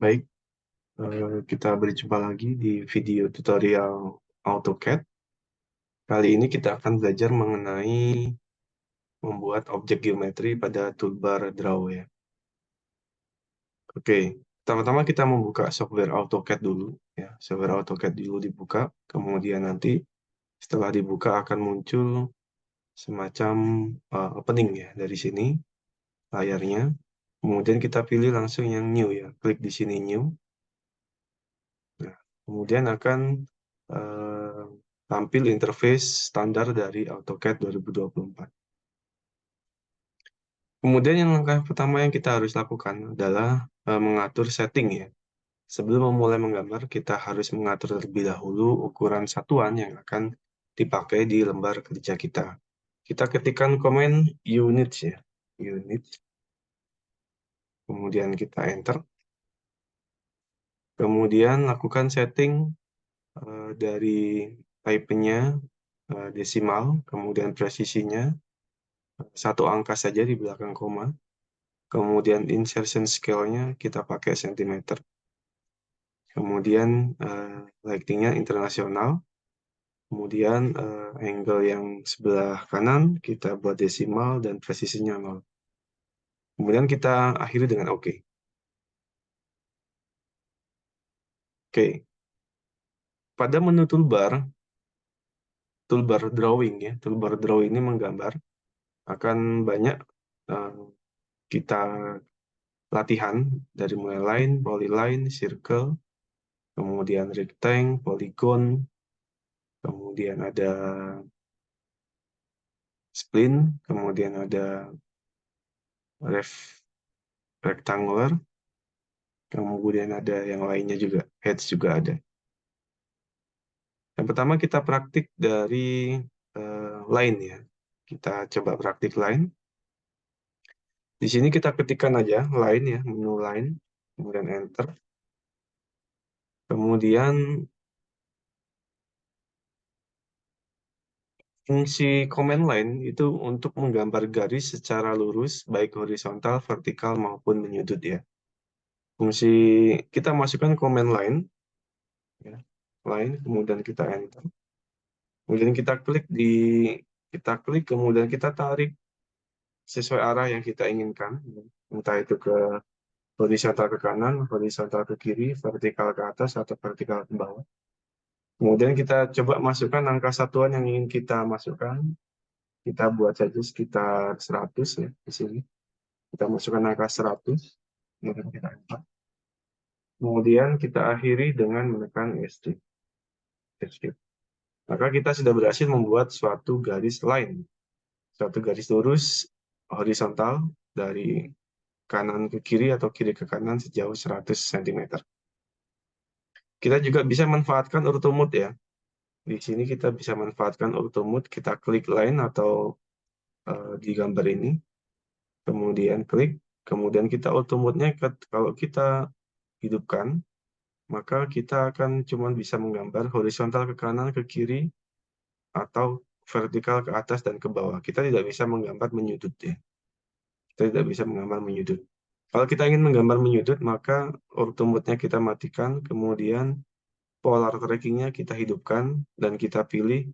Baik, kita berjumpa lagi di video tutorial AutoCAD. Kali ini kita akan belajar mengenai membuat objek geometri pada toolbar Draw ya. Oke, pertama-tama kita membuka software AutoCAD dulu ya. Software AutoCAD dulu dibuka, kemudian nanti setelah dibuka akan muncul semacam opening ya dari sini layarnya. Kemudian kita pilih langsung yang new ya. Klik di sini new. Nah, kemudian akan eh, tampil interface standar dari AutoCAD 2024. Kemudian yang langkah pertama yang kita harus lakukan adalah mengatur setting ya. Sebelum memulai menggambar, kita harus mengatur terlebih dahulu ukuran satuan yang akan dipakai di lembar kerja kita. Kita ketikkan komen units ya, units. Kemudian kita enter. Kemudian lakukan setting dari type-nya desimal, kemudian presisinya satu angka saja di belakang koma. Kemudian insertion scale-nya kita pakai cm. Kemudian lighting-nya internasional. Kemudian angle yang sebelah kanan kita buat desimal dan presisinya 0. Kemudian kita akhiri dengan OK. Oke. Pada menu toolbar drawing ya, toolbar draw ini menggambar akan banyak eh, kita latihan dari mulai line, polyline, circle, kemudian rectangle, polygon, kemudian ada spline, kemudian ada rectangular, kemudian ada yang lainnya juga, heads juga ada. Yang pertama kita praktik dari line ya. Kita coba praktik line. Di sini kita ketikkan aja line ya, menu line, kemudian enter. Kemudian fungsi command line itu untuk menggambar garis secara lurus, baik horizontal, vertikal, maupun menyudut ya. Fungsi kita masukkan command line, ya, line, kemudian kita enter. Kemudian kita klik, kemudian kita tarik sesuai arah yang kita inginkan, entah itu ke horizontal ke kanan, horizontal ke kiri, vertikal ke atas, atau vertikal ke bawah. Kemudian kita coba masukkan angka satuan yang ingin kita masukkan. Kita buat saja sekitar 100 ya di sini. Kita masukkan angka 100, kemudian kita enter. Kemudian kita akhiri dengan menekan Escape. Maka kita sudah berhasil membuat suatu garis line, suatu garis lurus horizontal dari kanan ke kiri atau kiri ke kanan sejauh 100 cm. Kita juga bisa manfaatkan auto mode ya. Di sini kita bisa manfaatkan auto mode, kita klik line atau di gambar ini, kemudian klik, kemudian kita auto mode-nya kalau kita hidupkan, maka kita akan cuma bisa menggambar horizontal ke kanan, ke kiri, atau vertikal ke atas dan ke bawah. Kita tidak bisa menggambar menyudut ya. Kita tidak bisa menggambar menyudut. Kalau kita ingin menggambar menyudut, maka auto mode-nya kita matikan, kemudian polar tracking-nya kita hidupkan, dan kita pilih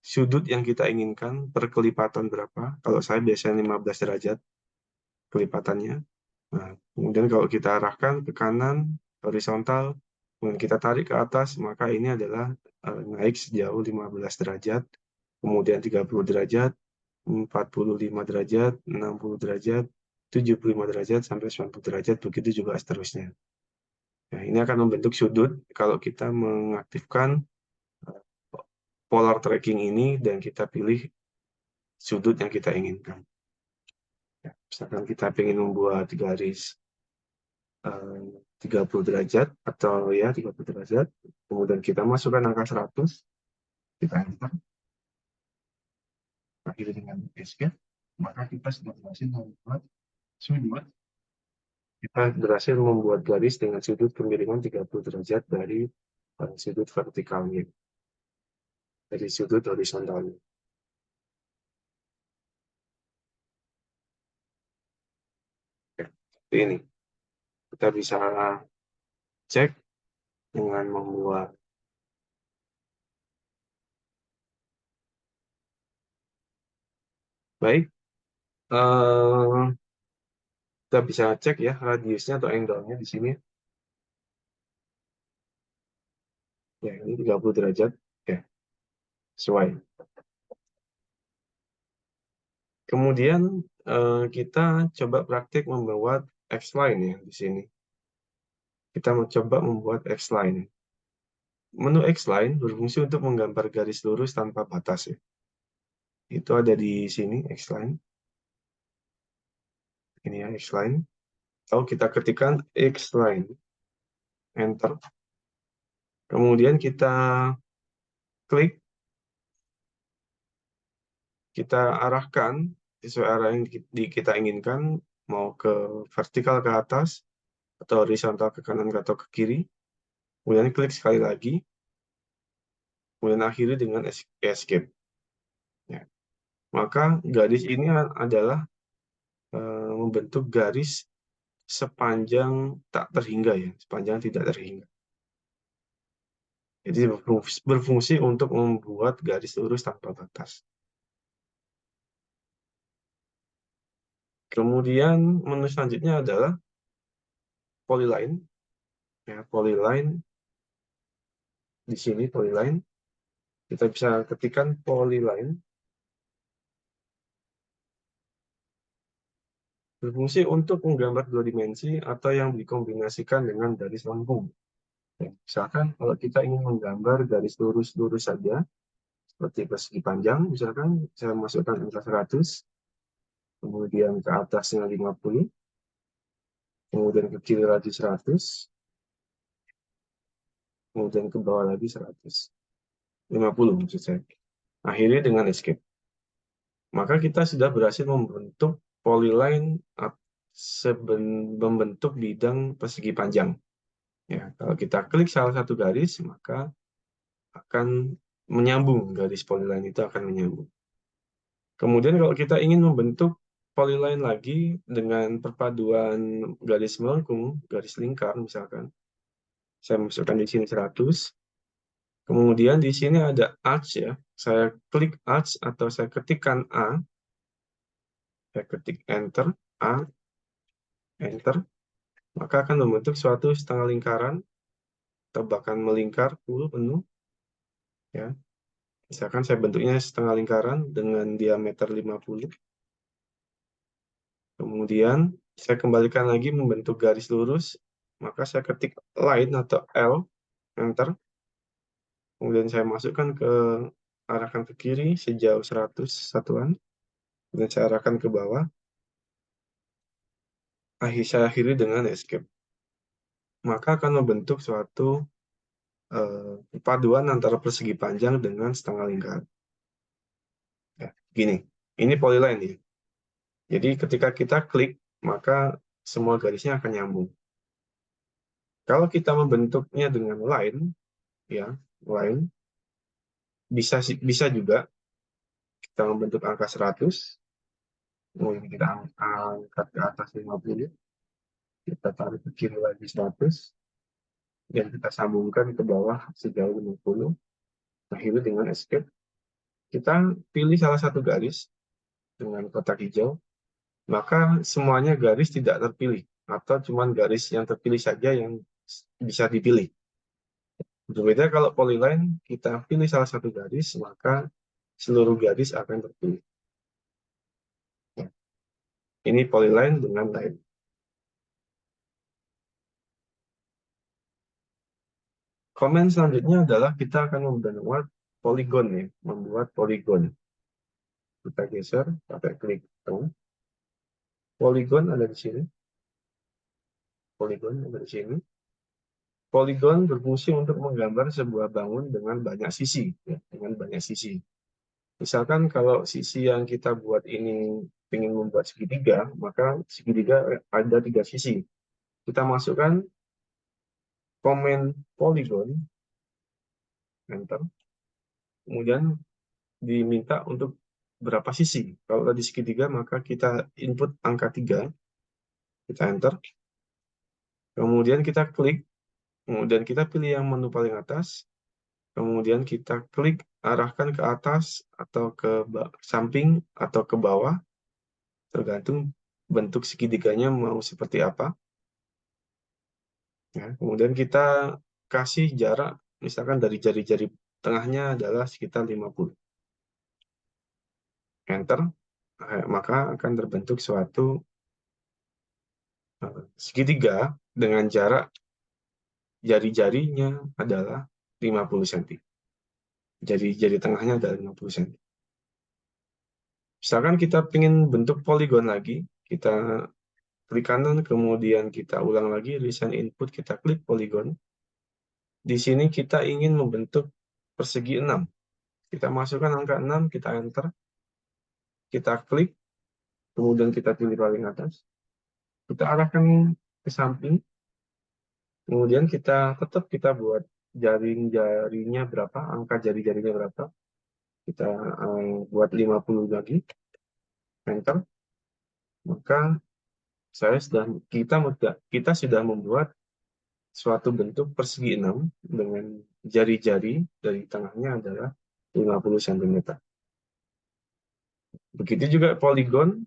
sudut yang kita inginkan per kelipatan berapa. Kalau saya biasanya 15 derajat kelipatannya. Nah, kemudian kalau kita arahkan ke kanan, horizontal, kemudian kita tarik ke atas, maka ini adalah naik sejauh 15 derajat, kemudian 30 derajat, 45 derajat, 60 derajat, 75 derajat, sampai 90 derajat, begitu juga seterusnya. Nah, ini akan membentuk sudut kalau kita mengaktifkan polar tracking ini dan kita pilih sudut yang kita inginkan. Ya, misalkan kita ingin membuat garis 30 derajat atau ya 30 derajat, kemudian kita masukkan angka 100, kita enter, akhirnya dengan escape, maka kita sudah berhasil membuat sudut. Kita berhasil membuat garis dengan sudut kemiringan 30 derajat dari sudut vertikalnya, dari sudut horizontalnya. Ya, seperti ini. Kita bisa cek dengan membuat baik. Kita bisa cek ya radiusnya atau angle-nya di sini. Ya, ini 30 derajat. Oke, sesuai. Kemudian kita coba praktik membuat X-line ya di sini. Kita mencoba membuat X-line. Menu X-line berfungsi untuk menggambar garis lurus tanpa batas ya. Itu ada di sini X-line. Ini ya X-line. Lalu kita ketikkan X-line, enter. Kemudian kita klik, kita arahkan sesuai arah yang kita inginkan, mau ke vertikal ke atas, atau horizontal ke kanan atau ke kiri. Kemudian klik sekali lagi, kemudian akhiri dengan escape. Ya. Maka garis ini adalah membentuk garis sepanjang tak terhingga ya, sepanjang tidak terhingga. Jadi berfungsi untuk membuat garis lurus tanpa batas. Kemudian menu selanjutnya adalah polyline. Ya, polyline di sini polyline. Kita bisa ketikkan polyline. Berfungsi untuk menggambar dua dimensi atau yang dikombinasikan dengan garis lengkung. Ya, misalkan kalau kita ingin menggambar garis lurus-lurus saja, seperti persegi panjang, misalkan saya masukkan angka 100, kemudian ke atasnya 50, kemudian ke kiri lagi 100, kemudian ke bawah lagi 150 maksud saya. Akhirnya dengan escape. Maka kita sudah berhasil membentuk polyline membentuk bidang persegi panjang. Ya, kalau kita klik salah satu garis, maka akan menyambung, garis polyline itu akan menyambung. Kemudian kalau kita ingin membentuk polyline lagi dengan perpaduan garis melengkung, garis lingkar misalkan, saya masukkan di sini 100. Kemudian di sini ada arch ya. Saya klik arch atau saya ketikkan A, saya ketik enter, A, enter, maka akan membentuk suatu setengah lingkaran atau bahkan melingkar full penuh ya. Misalkan saya bentuknya setengah lingkaran dengan diameter 50. Kemudian saya kembalikan lagi membentuk garis lurus, maka saya ketik line atau L, enter. Kemudian saya masukkan arahkan ke kiri sejauh 100 satuan, dan saya arahkan ke bawah. Saya akhiri dengan escape. Maka akan membentuk suatu paduan antara persegi panjang dengan setengah lingkar. Ya, gini, ini polyline ya. Jadi ketika kita klik, maka semua garisnya akan nyambung. Kalau kita membentuknya dengan line, ya, line, bisa juga kita membentuk angka 100, kemudian kita angkat ke atas 50, kita tarik ke kiri lagi 100, dan kita sambungkan ke bawah sejauh 50, akhirnya dengan escape. Kita pilih salah satu garis dengan kotak hijau, maka semuanya garis tidak terpilih, atau cuma garis yang terpilih saja yang bisa dipilih. Berbeda kalau polyline, kita pilih salah satu garis, maka seluruh garis akan terpilih. Nah, ini polyline dengan line. Komen selanjutnya adalah kita akan membuat poligon ya, membuat poligon. Kita geser pakai klik kanan. Poligon ada di sini. Poligon ada di sini. Poligon berfungsi untuk menggambar sebuah bangun dengan banyak sisi, ya, dengan banyak sisi. Misalkan kalau sisi yang kita buat ini ingin membuat segitiga, maka segitiga ada 3 sisi. Kita masukkan komen poligon, enter. Kemudian diminta untuk berapa sisi. Kalau tadi segitiga, maka kita input angka 3, kita enter. Kemudian kita klik, kemudian kita pilih yang menu paling atas, kemudian kita klik arahkan ke atas atau ke samping atau ke bawah, tergantung bentuk segitiganya mau seperti apa. Ya, kemudian kita kasih jarak, misalkan dari jari-jari tengahnya adalah sekitar 50. Enter, maka akan terbentuk suatu segitiga dengan jarak jari-jarinya adalah 50 cm. Jari-jari tengahnya adalah 50 cm. Misalkan kita ingin bentuk poligon lagi, kita klik kanan, kemudian kita ulang lagi, recent input, kita klik poligon. Di sini kita ingin membentuk persegi 6. Kita masukkan angka 6, kita enter, kita klik, kemudian kita pilih paling atas, kita arahkan ke samping, kemudian kita buat jari-jarinya berapa, angka jari-jarinya berapa, kita buat 50 lagi, enter, maka kita sudah membuat suatu bentuk persegi 6 dengan jari-jari dari tengahnya adalah 50 cm. Begitu juga poligon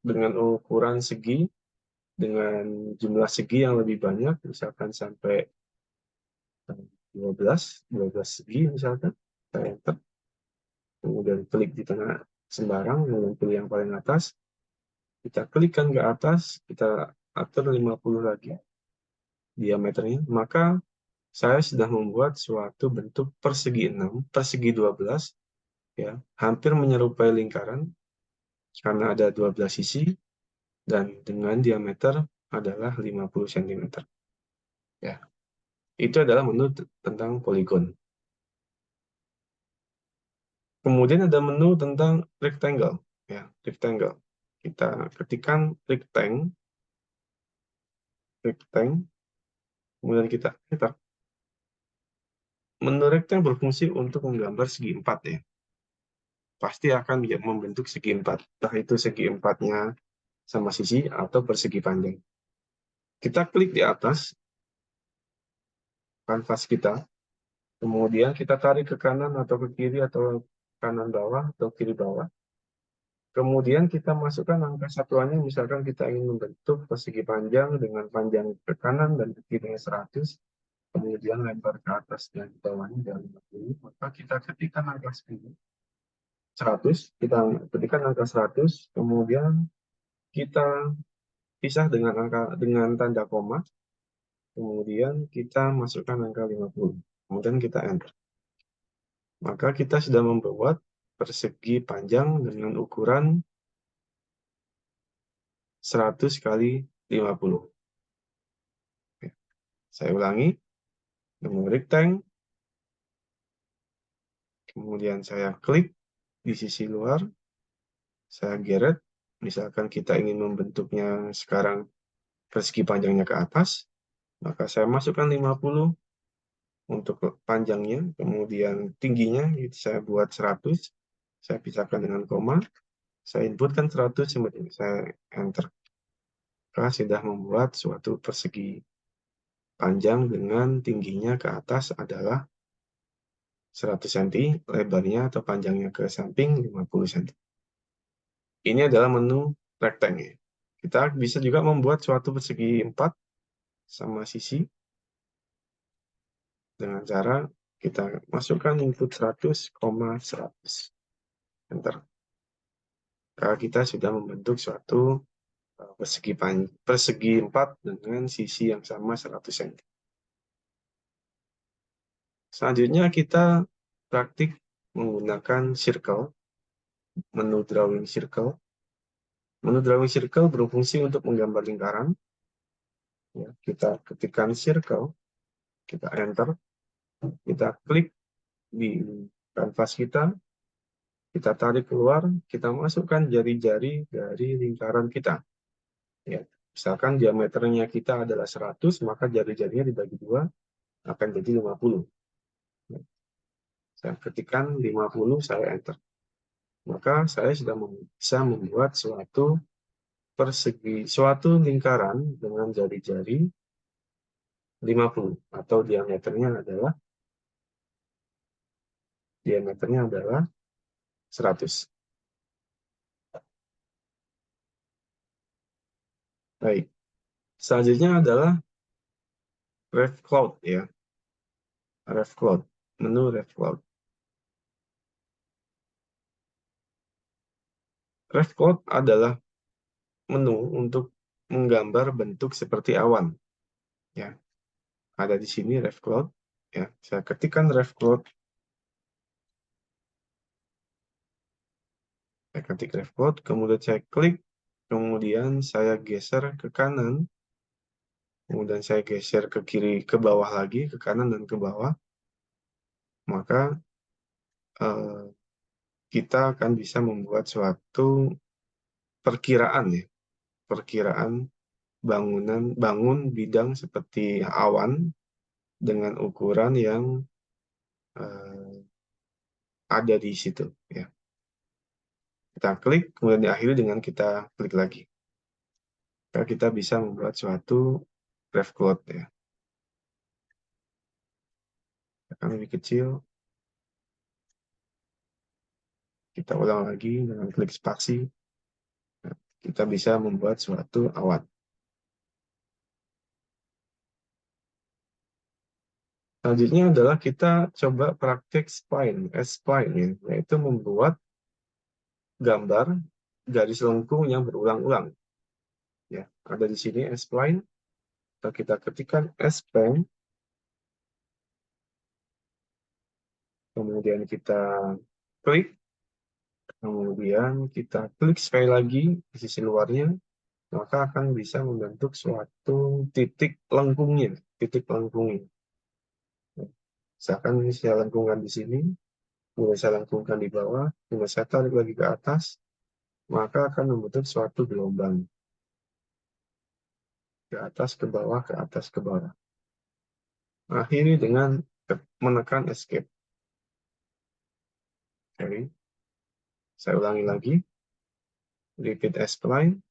dengan ukuran segi, dengan jumlah segi yang lebih banyak, misalkan sampai 12 segi misalkan, kita enter, kemudian klik di tengah sembarang, kemudian pilih yang paling atas, kita klikkan ke atas, kita atur 50 lagi diameternya, maka saya sudah membuat suatu bentuk persegi 6, persegi 12, ya, hampir menyerupai lingkaran, karena ada 12 sisi, dan dengan diameter adalah 50 cm. Ya, itu adalah menu tentang poligon. Kemudian ada menu tentang rectangle. Ya, rectangle. Kita ketikkan rectangle, kemudian kita enter. Menu rectangle berfungsi untuk menggambar segi 4 ya. Pasti akan membentuk segi 4. Entah itu segi 4-nya sama sisi atau persegi panjang. Kita klik di atas kanvas kita, kemudian kita tarik ke kanan atau ke kiri atau kanan bawah atau kiri bawah. Kemudian kita masukkan angka satuannya, misalkan kita ingin membentuk persegi panjang dengan panjang ke kanan dan ke kirinya 100, kemudian lebar ke atas dan ke bawahnya dari 50, maka kita ketikkan angka 100, kita ketikkan angka 100, kemudian kita pisah dengan tanda koma, kemudian kita masukkan angka 50, kemudian kita enter. Maka kita sudah membuat persegi panjang dengan ukuran 100 kali 50. Saya ulangi, menu rectangle, kemudian saya klik di sisi luar, saya geret, misalkan kita ingin membentuknya sekarang persegi panjangnya ke atas, maka saya masukkan 50 untuk panjangnya, kemudian tingginya saya buat 100, saya pisahkan dengan koma, saya inputkan 100, kemudian saya enter. Maka sudah membuat suatu persegi panjang dengan tingginya ke atas adalah 100 cm, lebarnya atau panjangnya ke samping 50 cm. Ini adalah menu rectangle. Kita bisa juga membuat suatu persegi 4 sama sisi dengan cara kita masukkan input 100, 100. Enter. Maka kita sudah membentuk suatu persegi 4 dengan sisi yang sama 100 cm. Selanjutnya kita praktik menggunakan circle, menu drawing circle. Menu drawing circle berfungsi untuk menggambar lingkaran. Ya, kita ketikkan circle, kita enter, kita klik di kanvas kita tarik keluar, kita masukkan jari-jari dari lingkaran kita. Ya, misalkan diameternya kita adalah 100, maka jari-jarinya dibagi 2 akan jadi 50. Ya, saya ketikkan 50, saya enter. Maka saya sudah bisa membuat suatu lingkaran dengan jari-jari 50 atau diameternya adalah 100. Baik. Selanjutnya adalah RevCloud ya. RevCloud. Menu RevCloud. RevCloud adalah menu untuk menggambar bentuk seperti awan ya. Ada di sini RevCloud ya. Saya ketikkan RevCloud. Saya ketik RevCloud, kemudian saya klik, kemudian saya geser ke kanan, kemudian saya geser ke kiri, ke bawah lagi, ke kanan dan ke bawah, maka kita akan bisa membuat suatu perkiraan ya, perkiraan bangun bidang seperti awan dengan ukuran yang ada di situ ya. Kita klik, kemudian diakhiri dengan kita klik lagi. Maka kita bisa membuat suatu RevCloud ya. Akan lebih kecil. Kita ulang lagi dengan klik spasi. Kita bisa membuat suatu awan. Selanjutnya adalah kita coba praktik spline, S-spline ya, yaitu membuat gambar garis lengkung yang berulang-ulang. Ya, ada di sini S-spline. Kita ketikkan S-spline, kemudian kita klik, kemudian kita klik sekali lagi di sisi luarnya, maka akan bisa membentuk suatu titik lengkungnya, titik lengkungnya. Misalkan ini saya lengkungkan di sini, kemudian saya lengkungkan di bawah, kemudian saya tarik lagi ke atas, maka akan membentuk suatu gelombang. Ke atas, ke bawah, ke atas, ke bawah. Akhiri dengan menekan escape. Oke. Saya ulangi lagi. Repeat S-spline.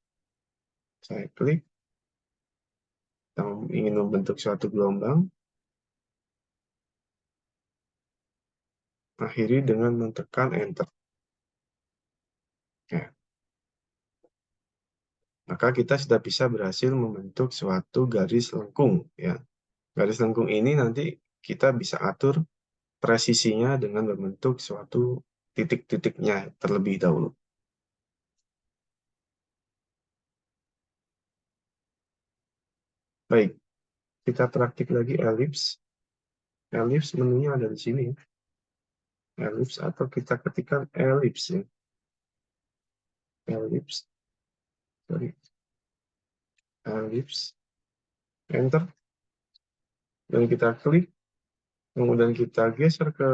Saya klik. Kita ingin membentuk suatu gelombang. Akhiri dengan menekan Enter. Ya. Maka kita sudah bisa berhasil membentuk suatu garis lengkung. Ya. Garis lengkung ini nanti kita bisa atur presisinya dengan membentuk suatu titik-titiknya terlebih dahulu. Baik, kita praktik lagi ellipse. Ellipse menunya ada di sini. Ellipse atau kita ketikkan ellipse ya. Ellipse. Sorry. Ellipse. Enter. Dan kita klik. Kemudian kita geser ke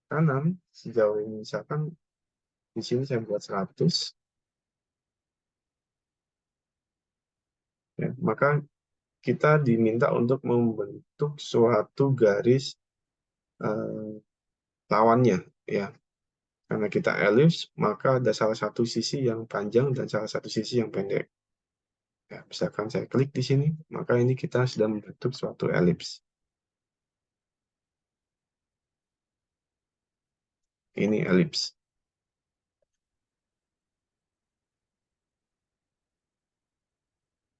kanan. Sejauh ini misalkan di sini saya buat 100. Ya, maka kita diminta untuk membentuk suatu garis lawannya. Ya. Karena kita ellipse, maka ada salah satu sisi yang panjang dan salah satu sisi yang pendek. Ya, misalkan saya klik di sini, maka ini kita sudah membentuk suatu ellipse. Ini ellipse.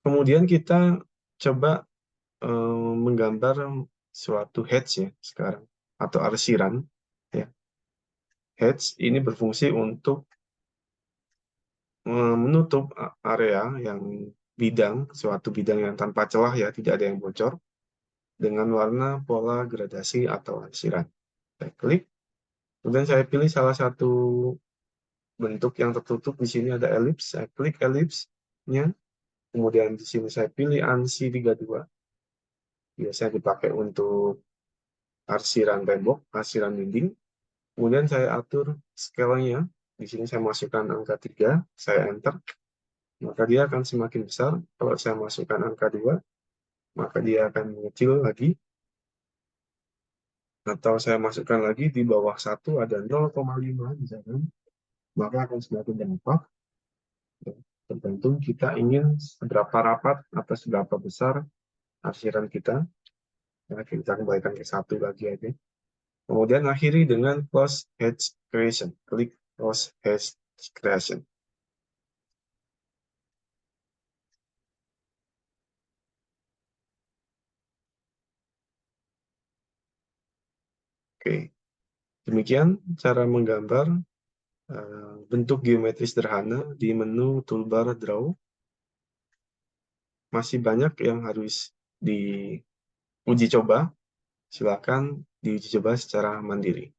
Kemudian kita coba menggambar suatu hedge ya sekarang, atau arsiran. Ya. Hedge ini berfungsi untuk menutup area yang suatu bidang yang tanpa celah ya, tidak ada yang bocor, dengan warna pola gradasi atau arsiran. Saya klik, kemudian saya pilih salah satu bentuk yang tertutup. Di sini ada ellipse, saya klik ellipse-nya, kemudian di sini saya pilih ANSI 32, biasanya dipakai untuk arsiran tembok, arsiran dinding. Kemudian saya atur scale-nya, di sini saya masukkan angka 3, saya enter, maka dia akan semakin besar. Kalau saya masukkan angka 2, maka dia akan mengecil lagi. Atau saya masukkan lagi di bawah 1 ada 0,5 misalkan, maka akan semakin berlipat. Tergantung kita ingin seberapa rapat atau seberapa besar arsiran kita. Ya, kita kembalikan ke satu lagi aja. Kemudian akhiri dengan close hash creation. Klik close hash creation. Oke, demikian cara menggambar bentuk geometri sederhana di menu toolbar Draw. Masih banyak yang harus diuji coba. Silakan diuji coba secara mandiri.